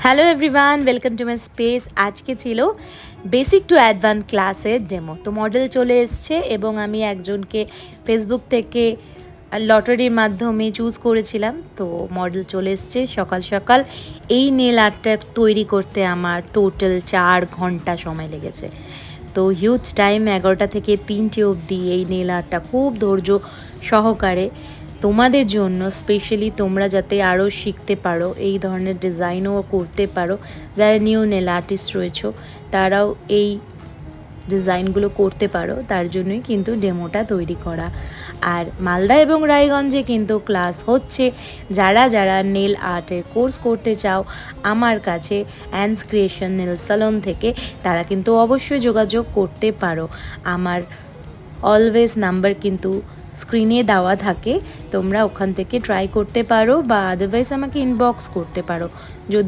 Hello everyone, welcome to my space. আজকে ছিল basic to advance ক্লাসের ডেমো। তো মডেল চলে এসছে এবং আমি একজনকে ফেসবুক থেকে লটারির মাধ্যমে চুজ করেছিলাম। তো মডেল চলে এসছে সকাল সকাল। এই নেল আর্টটা তৈরি করতে আমার টোটাল 4 ঘন্টা সময় লেগেছে। তো হিউজ টাইম, 11টা থেকে 3টে অবধি এই নেল আর্টটা খুব ধৈর্য সহকারে তোমাদের জন্য স্পেশালি, তোমরা যাতে আরও শিখতে পারো, এই ধরনের ডিজাইনও করতে পারো। যারা নিউ নেল আর্টিস্ট রয়েছো তারাও এই ডিজাইনগুলো করতে পারো, তার জন্যই কিন্তু ডেমোটা তৈরি করা। আর মালদা এবং রায়গঞ্জে কিন্তু ক্লাস হচ্ছে। যারা যারা নেল আর্টের কোর্স করতে চাও আমার কাছে অ্যান্স ক্রিয়েশন নেল সালন থেকে, তারা কিন্তু অবশ্যই যোগাযোগ করতে পারো। আমার অলওয়েজ নাম্বার কিন্তু স্ক্রিনে দেওয়া থাকে, তোমরা ওখান থেকে ট্রাই করতে পারো বা আদারওয়াইজ আমাকে ইনবক্স করতে পারো যদি